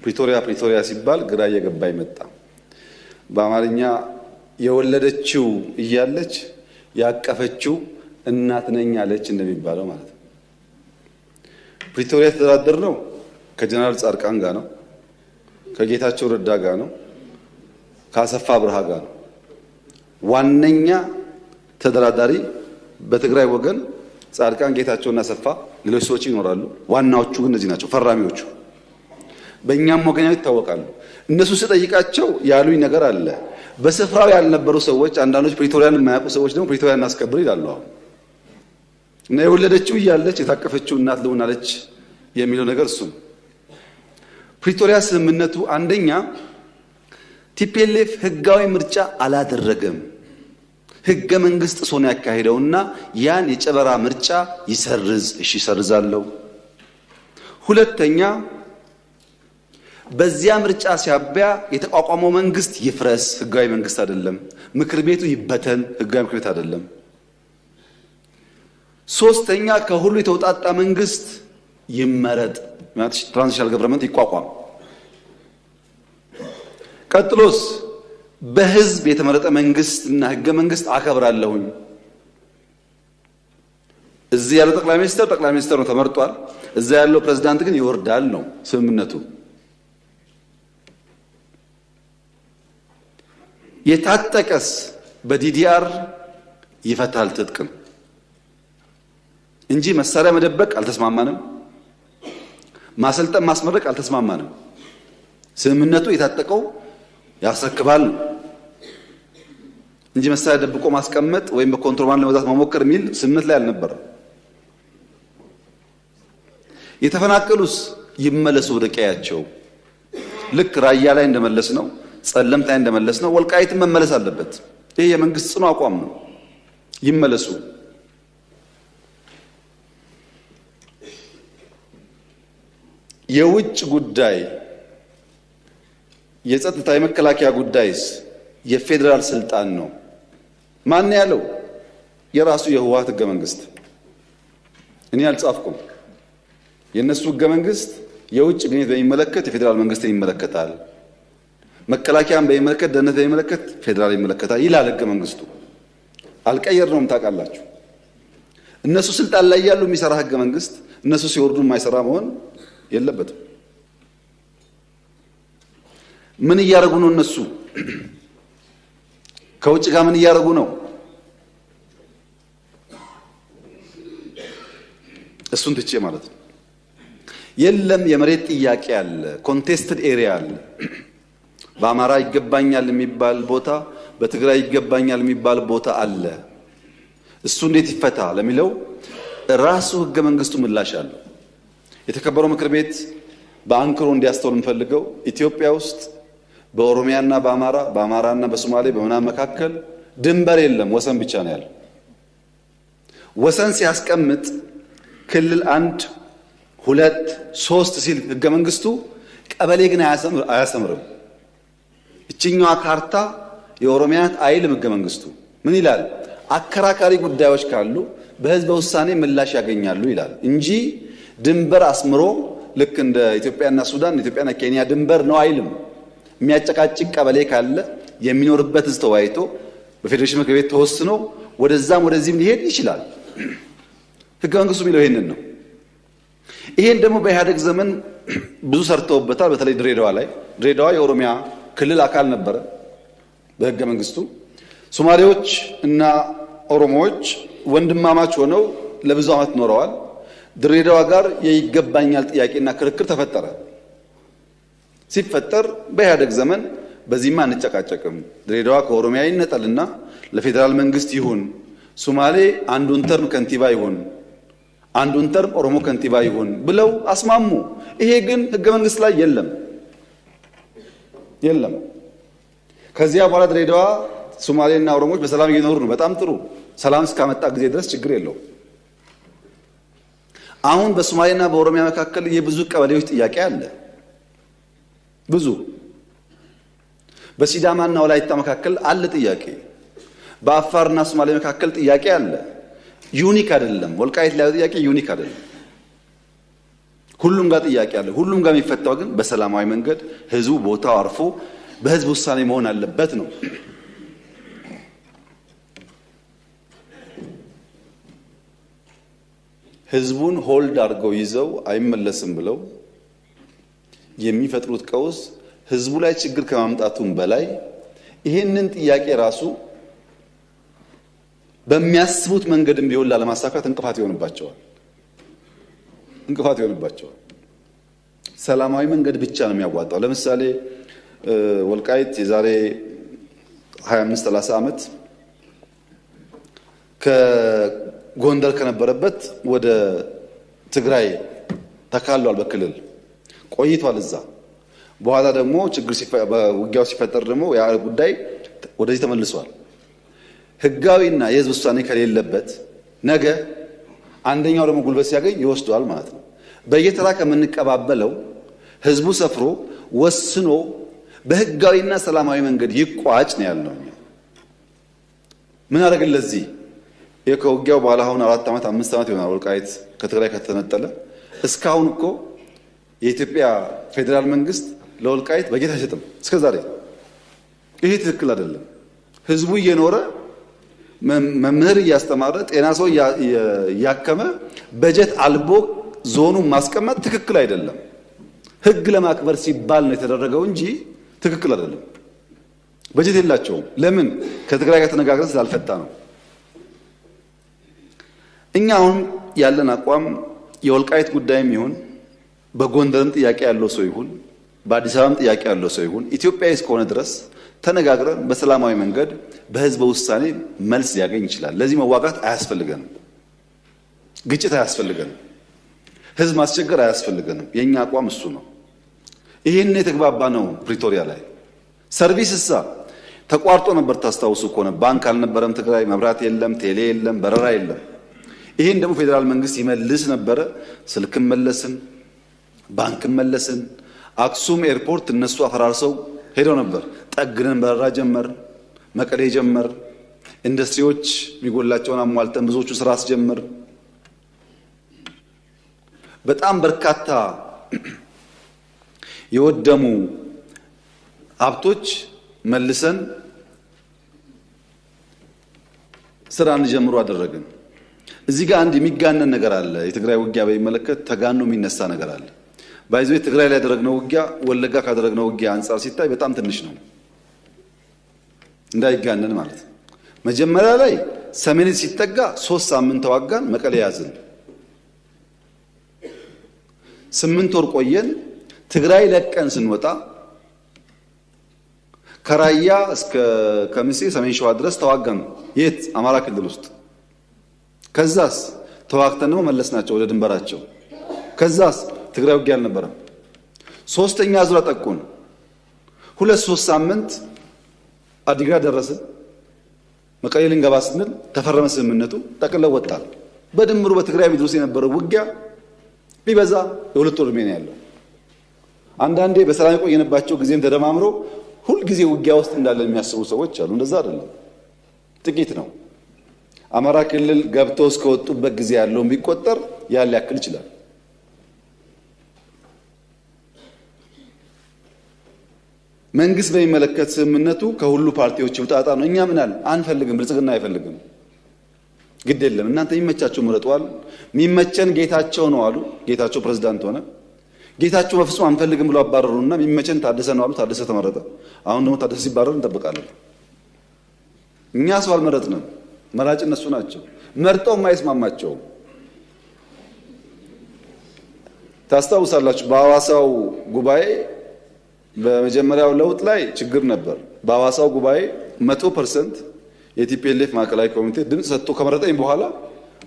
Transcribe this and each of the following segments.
ፕሪቶሪያ ሲባል ግራ እየገባ ይመጣ። በአማርኛ የወለደችው እያለች ያቀፈችው እናት ነኝ አለች እንደሚባለው ማለት ነው። ፕሪቶሪያ የተደራደርነው ከጀነራል ጻድቃን ጋር ነው፣ ከጌታቸው ረዳ ጋር ነው፣ ከአሰፋ ብርሃ ጋር ነው። ዋነኛ ተደራዳሪ በትግራይ ወገን ጻድቃን፣ ጌታቸውና አሰፋ፣ ሌሎች ሰዎች ይኖራሉ። ዋናዎቹ ግን እነዚህ ናቸው ፈራሚዎቹ። በእኛም ወገን ይታወቃሉ። እነሱ ስጠይቃቸው ያሉኝ ነገር አለ። በስፍራው ያልነበሩ ሰዎች፣ አንዳንዶች ፕሪቶሪያን የማያውቁ ሰዎች ደግሞ ፕሪቶሪያን እናስከብር ይላሉ። አሁን እና የወለደችው እያለች የታቀፈችው እናት ልሆናለች የሚለው ነገር እሱ ነው። ፕሪቶሪያ ስምምነቱ አንደኛ ቲፒኤልኤፍ ህጋዊ ምርጫ አላደረገም። ህገ መንግስት ጥሶ ነው ያካሄደውና ያን የጨበራ ምርጫ ይሰርዝ። እሺ ይሰርዛለሁ። ሁለተኛ በዚያ ምርጫ ሲያበያ የተቋቋመው መንግስት ይፍረስ፣ ህጋዊ መንግስት አይደለም። ምክር ቤቱ ይበተን፣ ህጋዊ ምክር ቤት አይደለም። ሶስተኛ ከሁሉ የተውጣጣ መንግስት ይመረጥ፣ ማለት ትራንዚሽናል ገቨርንመንት ይቋቋም። ቀጥሎስ በህዝብ የተመረጠ መንግስትና ህገ መንግስት አከብራለሁኝ። እዚህ ያለው ጠቅላይ ሚኒስትር ነው ተመርጧል። እዛ ያለው ፕሬዝዳንት ግን ይወርዳል ነው ስምምነቱ። የታጠቀስ በዲዲአር ይፈታል ትጥቅም እንጂ መሳሪያ መደበቅ አልተስማማንም። ማሰልጠን ማስመረቅ አልተስማማንም። ስምምነቱ የታጠቀው ያስረክባል እንጂ መሳሪያ ደብቆ ማስቀመጥ ወይም በኮንትሮባንድ ለመግዛት መሞከር የሚል ስምምነት ላይ አልነበረም። የተፈናቀሉስ ይመለሱ ወደ ቀያቸው። ልክ ራያ ላይ እንደመለስ ነው፣ ጸለምት ላይ እንደመለስ ነው፣ ወልቃይትም መመለስ አለበት። ይሄ የመንግስት ጽኑ አቋም ነው። ይመለሱ። የውጭ ጉዳይ፣ የጸጥታ፣ የመከላከያ ጉዳይስ የፌዴራል ስልጣን ነው። ማን ያለው? የራሱ የህወሓት ህገ መንግስት። እኔ አልጻፍኩም። የነሱ ህገ መንግስት የውጭ ግንኙነት በሚመለከት የፌዴራል መንግስትን ይመለከታል፣ መከላከያን በሚመለከት፣ ደህንነት በሚመለከት ፌዴራል ይመለከታል ይላል ህገ መንግስቱ። አልቀየርነውም፣ ታውቃላችሁ። እነሱ ስልጣን ላይ ያሉ የሚሰራ ህገ መንግስት እነሱ ሲወርዱ የማይሰራ መሆን የለበትም። ምን እያደረጉ ነው እነሱ? ከውጭ ጋር ምን እያደረጉ ነው? እሱን ትቼ ማለት ነው። የለም የመሬት ጥያቄ አለ፣ ኮንቴስትድ ኤሪያ አለ። በአማራ ይገባኛል የሚባል ቦታ፣ በትግራይ ይገባኛል የሚባል ቦታ አለ። እሱ እንዴት ይፈታ ለሚለው ራሱ ህገ መንግስቱ ምላሽ አለው። የተከበረው ምክር ቤት በአንክሮ እንዲያስተውል የምፈልገው ኢትዮጵያ ውስጥ በኦሮሚያና በአማራና በሶማሌ በምናምን መካከል ድንበር የለም፣ ወሰን ብቻ ነው ያለው። ወሰን ሲያስቀምጥ ክልል 1 2 3 ሲል ህገ መንግስቱ ቀበሌ ግን አያሰምርም። እችኛዋ ካርታ የኦሮሚያ አይልም ህገ መንግስቱ። ምን ይላል? አከራካሪ ጉዳዮች ካሉ በህዝበ ውሳኔ ምላሽ ያገኛሉ ይላል እንጂ ድንበር አስምሮ ልክ እንደ ኢትዮጵያና ሱዳን፣ ኢትዮጵያና ኬንያ ድንበር ነው አይልም። የሚያጨቃጭቅ ቀበሌ ካለ የሚኖርበት ህዝብ ተወያይቶ በፌዴሬሽን ምክር ቤት ተወስኖ ወደዛም ወደዚህም ሊሄድ ይችላል። ህገ መንግስቱ የሚለው ይሄንን ነው። ይሄን ደግሞ በኢህአደግ ዘመን ብዙ ሰርተውበታል። በተለይ ድሬዳዋ ላይ። ድሬዳዋ የኦሮሚያ ክልል አካል ነበረ በህገ መንግስቱ። ሶማሌዎች እና ኦሮሞዎች ወንድማማች ሆነው ለብዙ ዓመት ኖረዋል። ድሬዳዋ ጋር የይገባኛል ጥያቄና ክርክር ተፈጠረ። ሲፈጠር በኢህአደግ ዘመን በዚህማ አንጨቃጨቅም፣ ድሬዳዋ ከኦሮሚያ ይነጠልና ለፌዴራል መንግስት ይሁን፣ ሶማሌ አንዱን ተርም ከንቲባ ይሁን፣ አንዱን ተርም ኦሮሞ ከንቲባ ይሁን ብለው አስማሙ። ይሄ ግን ህገ መንግስት ላይ የለም። ከዚያ በኋላ ድሬዳዋ ሶማሌና ኦሮሞዎች በሰላም እየኖሩ ነው። በጣም ጥሩ። ሰላም እስካመጣ ጊዜ ድረስ ችግር የለው። አሁን በሶማሌና በኦሮሚያ መካከል የብዙ ቀበሌዎች ጥያቄ አለ። ብዙ በሲዳማና ወላይታ መካከል አለ ጥያቄ። በአፋርና ሶማሌ መካከል ጥያቄ አለ። ዩኒክ አይደለም። ወልቃይት ላይ ጥያቄ ዩኒክ አይደለም። ሁሉም ጋር ጥያቄ አለ። ሁሉም ጋር የሚፈታው ግን በሰላማዊ መንገድ ህዝቡ ቦታው አርፎ በህዝብ ውሳኔ መሆን አለበት ነው። ህዝቡን ሆልድ አድርገው ይዘው አይመለስም ብለው የሚፈጥሩት ቀውስ ህዝቡ ላይ ችግር ከማምጣቱም በላይ ይሄንን ጥያቄ ራሱ በሚያስቡት መንገድም ቢሆን ላለማሳካት እንቅፋት ይሆንባቸዋል። ሰላማዊ መንገድ ብቻ ነው የሚያዋጣው። ለምሳሌ ወልቃይት የዛሬ 25-30 ዓመት ከጎንደር ከነበረበት ወደ ትግራይ ተካሏል። በክልል ቆይቷል እዛ። በኋላ ደግሞ ችግር በውጊያው ሲፈጠር ደግሞ ያ ጉዳይ ወደዚህ ተመልሷል። ህጋዊና የህዝብ ውሳኔ ከሌለበት ነገ አንደኛው ደግሞ ጉልበት ሲያገኝ ይወስዷል ማለት ነው። በየተራ ከምንቀባበለው ህዝቡ ሰፍሮ ወስኖ በህጋዊና ሰላማዊ መንገድ ይቋጭ ነው ያለው። ምን አደረግን ለዚህ? ከውጊያው በኋላ አሁን 4 ዓመት 5 ዓመት ይሆናል ወልቃይት ከትግራይ ከተነጠለ። እስካሁን እኮ የኢትዮጵያ ፌዴራል መንግስት ለወልቃይት በጀት አይሰጥም እስከዛሬ። ይሄ ትክክል አይደለም። ህዝቡ እየኖረ መምህር እያስተማረ ጤና ሰው እያከመ በጀት አልቦ ዞኑን ማስቀመጥ ትክክል አይደለም። ህግ ለማክበር ሲባል ነው የተደረገው እንጂ ትክክል አይደለም። በጀት የላቸውም። ለምን? ከትግራይ ጋር ተነጋግረን ስላልፈታ ነው። እኛ አሁን ያለን አቋም የወልቃይት ጉዳይም ይሁን በጎንደርም ጥያቄ ያለው ሰው ይሁን በአዲስ አበባም ጥያቄ ያለው ሰው ይሁን ኢትዮጵያዊ እስከሆነ ድረስ ተነጋግረን በሰላማዊ መንገድ በህዝብ ውሳኔ መልስ ሊያገኝ ይችላል። ለዚህ መዋጋት አያስፈልገንም። ግጭት አያስፈልገንም። ህዝብ ማስቸገር አያስፈልገንም። የኛ አቋም እሱ ነው። ይሄን የተግባባ ነው። ፕሪቶሪያ ላይ ሰርቪስሳ ተቋርጦ ነበር። ታስታውሱ ከሆነ ባንክ አልነበረም ትግራይ፣ መብራት የለም፣ ቴሌ የለም፣ በረራ የለም። ይሄን ደግሞ ፌዴራል መንግስት ይመልስ ነበረ። ስልክም መለስን፣ ባንክም መለስን። አክሱም ኤርፖርት እነሱ አፈራርሰው ሄደው ነበር። ጠግነን በረራ ጀመር፣ መቀሌ ጀመር፣ ኢንዱስትሪዎች የሚጎላቸውን አሟልተን ብዙዎቹ ስራ አስጀመር። በጣም በርካታ የወደሙ ሀብቶች መልሰን ስራ እንጀምሩ አደረግን። እዚህ ጋር አንድ የሚጋነን ነገር አለ። የትግራይ ውጊያ በሚመለከት ተጋኖ የሚነሳ ነገር አለ። ባይዞ ትግራይ ላይ ያደረግነው ውጊያ ወለጋ ካደረግነው ውጊያ አንጻር ሲታይ በጣም ትንሽ ነው። እንዳይጋነን ማለት ነው። መጀመሪያ ላይ ሰሜን ሲጠጋ 3 ሳምንት ተዋጋን፣ መቀሌ ያዝን። 8 ወር ቆየን። ትግራይ ለቀን ስንወጣ ከራያ እስከ ከምሴ ሰሜን ሸዋ ድረስ ተዋጋን። የት? አማራ ክልል ውስጥ። ከዛስ ተዋግተን ነው መለስናቸው ወደ ድንበራቸው። ከዛስ ትግራይ ውጊያ አልነበረም። 3ኛ ዙር አጠቁን። 2-3 ሳምንት አዲግራት ደረስን። መቀሌ ልንገባ ስንል ተፈረመ ስምምነቱ፣ ጠቅልለው ወጣል። በድምሩ በትግራይ ምድር ውስጥ የነበረው ውጊያ ቢበዛ የ2 ወር ዕድሜ ነው ያለው። አንዳንዴ በሰላም የቆየንባቸው ጊዜም ተደማምሮ ሁል ጊዜ ውጊያ ውስጥ እንዳለን የሚያስቡ ሰዎች አሉ። እንደዛ አይደለም፣ ጥቂት ነው። አማራ ክልል ገብተው እስከወጡበት ጊዜ ያለውን ቢቆጠር ያን ሊያክል ይችላል። መንግስት በሚመለከት ስምምነቱ ከሁሉ ፓርቲዎች ውጣጣ ነው። እኛ ምን አለ አንፈልግም፣ ብልጽግና አይፈልግም። ግድ የለም እናንተ የሚመቻቸው ምረጧል። የሚመቸን ጌታቸው ነው አሉ። ጌታቸው ፕሬዝዳንት ሆነ። ጌታቸው በፍጹም አንፈልግም ብሎ አባረሩና የሚመቸን ታደሰ ነው አሉ። ታደሰ ተመረጠ። አሁን ደግሞ ታደሰ ሲባረር እንጠብቃለን። እኛ ሰው አልመረጥንም። መራጭ እነሱ ናቸው። መርጠው የማይስማማቸው ታስታውሳላችሁ። በሐዋሳው ጉባኤ በመጀመሪያው ለውጥ ላይ ችግር ነበር። በሐዋሳው ጉባኤ 100% የቲፒኤልኤፍ ማዕከላዊ ኮሚቴ ድምፅ ሰጥቶ ከመረጠኝ በኋላ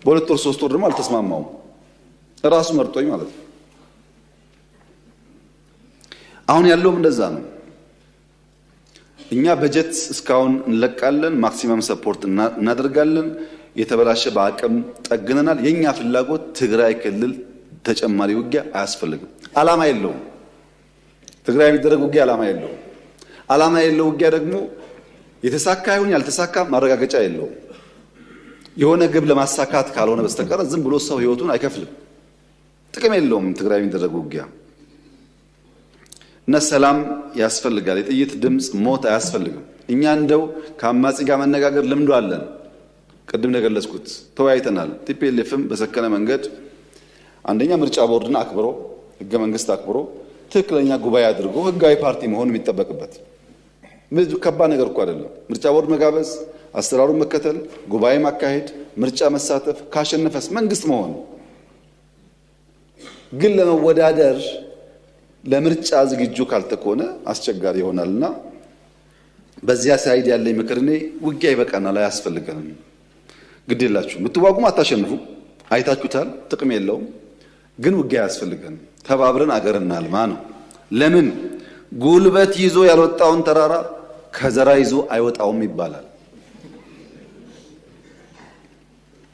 በ2 ወር 3 ወር ደግሞ አልተስማማውም። ራሱ መርጦኝ ማለት ነው። አሁን ያለውም እንደዛ ነው። እኛ በጀት እስካሁን እንለቃለን፣ ማክሲመም ሰፖርት እናደርጋለን። የተበላሸ በአቅም ጠግነናል። የኛ ፍላጎት ትግራይ ክልል ተጨማሪ ውጊያ አያስፈልግም። አላማ የለውም። ትግራይ የሚደረግ ውጊያ አላማ የለውም። አላማ የለው ውጊያ ደግሞ የተሳካ ይሁን ያልተሳካ ማረጋገጫ የለውም። የሆነ ግብ ለማሳካት ካልሆነ በስተቀር ዝም ብሎ ሰው ህይወቱን አይከፍልም። ጥቅም የለውም ትግራይ የሚደረግ ውጊያ እና ሰላም ያስፈልጋል። የጥይት ድምፅ ሞት አያስፈልግም። እኛ እንደው ከአማጺ ጋር መነጋገር ልምዱ አለን። ቅድም እንደገለጽኩት ተወያይተናል። ቲፒኤልኤፍም በሰከነ መንገድ አንደኛ ምርጫ ቦርድን አክብሮ ህገ መንግስት አክብሮ ትክክለኛ ጉባኤ አድርጎ ህጋዊ ፓርቲ መሆን የሚጠበቅበት ከባድ ነገር እኮ አይደለም። ምርጫ ቦርድ መጋበዝ፣ አሰራሩን መከተል፣ ጉባኤ ማካሄድ፣ ምርጫ መሳተፍ፣ ካሸነፈስ መንግስት መሆን። ግን ለመወዳደር ለምርጫ ዝግጁ ካልተኮነ አስቸጋሪ ይሆናልና በዚያ ሳይድ ያለኝ ምክር እኔ ውጊያ ይበቃናል፣ አያስፈልገንም። ግድ የላችሁ ብትዋጉም አታሸንፉ፣ አይታችሁታል፣ ጥቅም የለውም። ግን ውጊያ አያስፈልገንም። ተባብረን አገር እናልማ ነው። ለምን ጉልበት ይዞ ያልወጣውን ተራራ ከዘራ ይዞ አይወጣውም ይባላል።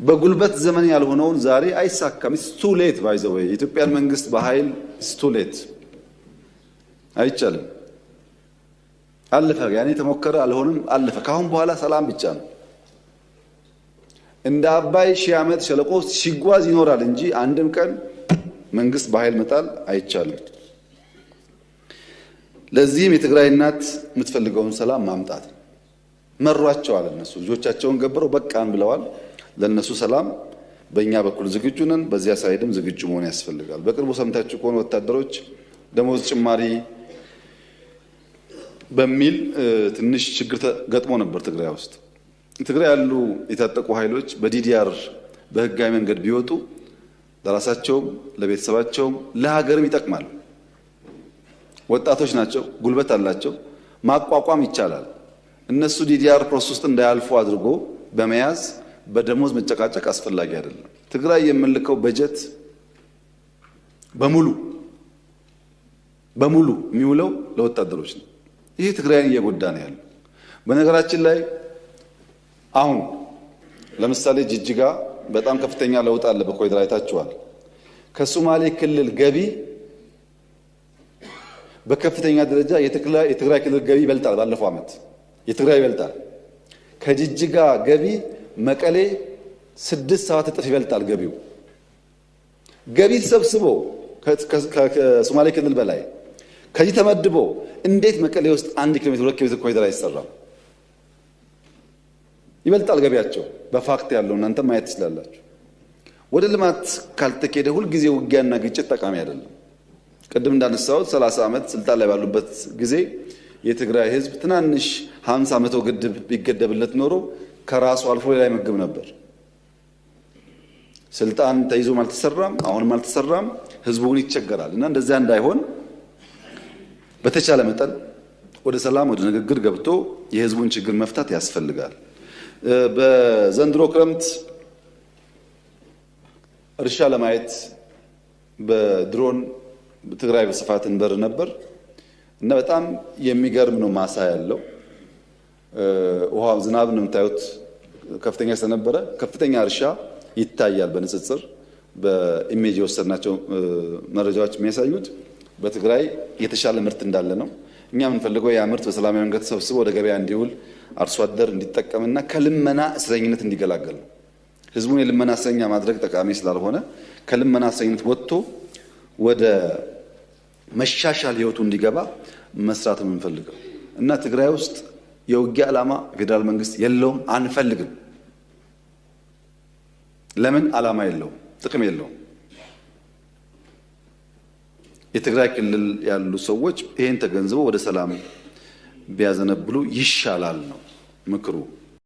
በጉልበት ዘመን ያልሆነውን ዛሬ አይሳካም። ኢትስ ቱ ሌት ባይ ዘ ዌይ የኢትዮጵያን መንግስት በኃይል ኢትስ ቱ ሌት አይቻልም። አለፈ። ያኔ ተሞከረ፣ አልሆንም፣ አለፈ። ካሁን በኋላ ሰላም ብቻ ነው። እንደ አባይ ሺህ ዓመት ሸለቆ ሲጓዝ ይኖራል እንጂ አንድም ቀን መንግስት በኃይል መጣል አይቻልም። ለዚህም የትግራይ እናት የምትፈልገውን ሰላም ማምጣት መሯቸዋል። እነሱ ልጆቻቸውን ገብረው በቃን ብለዋል። ለነሱ ሰላም በእኛ በኩል ዝግጁ ነን። በዚያ ሳይድም ዝግጁ መሆን ያስፈልጋል። በቅርቡ ሰምታችሁ ከሆነ ወታደሮች ደሞዝ ጭማሪ በሚል ትንሽ ችግር ገጥሞ ነበር ትግራይ ውስጥ። ትግራይ ያሉ የታጠቁ ኃይሎች በዲዲአር በህጋዊ መንገድ ቢወጡ ለራሳቸውም ለቤተሰባቸውም ለሀገርም ይጠቅማል። ወጣቶች ናቸው፣ ጉልበት አላቸው፣ ማቋቋም ይቻላል። እነሱ ዲዲአር ፕሮሰስ ውስጥ እንዳያልፉ አድርጎ በመያዝ በደሞዝ መጨቃጨቅ አስፈላጊ አይደለም። ትግራይ የምንልከው በጀት በሙሉ የሚውለው ለወታደሮች ነው። ይሄ ትግራይን እየጎዳ ነው ያለው። በነገራችን ላይ አሁን ለምሳሌ ጅጅጋ በጣም ከፍተኛ ለውጥ አለ። በኮሪደር አይታችኋል። ከሶማሌ ክልል ገቢ በከፍተኛ ደረጃ የትግራይ ክልል ገቢ ይበልጣል። ባለፈው ዓመት የትግራይ ይበልጣል። ከጅጅጋ ገቢ መቀሌ 6-7 እጥፍ ይበልጣል ገቢው። ገቢ ተሰብስቦ ከሶማሌ ክልል በላይ ከዚህ ተመድቦ እንዴት መቀሌ ውስጥ 1 ኪሎ ሜትር 2 ኪሎ ሜትር ኮሪደር አይሰራም? ይበልጣል ገቢያቸው። በፋክት ያለው እናንተ ማየት ትችላላችሁ። ወደ ልማት ካልተኬደ ሁል ጊዜ ውጊያና ግጭት ጠቃሚ አይደለም። ቅድም እንዳነሳሁት 30 ዓመት ስልጣን ላይ ባሉበት ጊዜ የትግራይ ህዝብ ትናንሽ 50 መቶ ግድብ ቢገደብለት ኖሮ ከራሱ አልፎ ሌላ ይመግብ ነበር። ስልጣን ተይዞም አልተሰራም፣ አሁንም አልተሰራም። ህዝቡን ይቸገራል እና እንደዚያ እንዳይሆን በተቻለ መጠን ወደ ሰላም ወደ ንግግር ገብቶ የህዝቡን ችግር መፍታት ያስፈልጋል። በዘንድሮ ክረምት እርሻ ለማየት በድሮን ትግራይ በስፋት እንበር ነበር እና በጣም የሚገርም ነው። ማሳ ያለው ውሃ ዝናብ ነው የምታዩት ከፍተኛ ስለነበረ ከፍተኛ እርሻ ይታያል። በንጽጽር በኢሜጅ የወሰድናቸው መረጃዎች የሚያሳዩት በትግራይ የተሻለ ምርት እንዳለ ነው። እኛ የምንፈልገው ያ ምርት በሰላማዊ መንገድ ተሰብስቦ ወደ ገበያ እንዲውል አርሶ አደር እንዲጠቀምና ከልመና እስረኝነት እንዲገላገል ነው። ህዝቡን የልመና እስረኛ ማድረግ ጠቃሚ ስላልሆነ ከልመና እስረኝነት ወጥቶ ወደ መሻሻል ህይወቱ እንዲገባ መስራት የምንፈልገው እና ትግራይ ውስጥ የውጊያ ዓላማ ፌዴራል መንግስት የለውም፣ አንፈልግም። ለምን? ዓላማ የለውም፣ ጥቅም የለውም። የትግራይ ክልል ያሉ ሰዎች ይሄን ተገንዝበው ወደ ሰላም ቢያዘነብሉ ይሻላል ነው ምክሩ።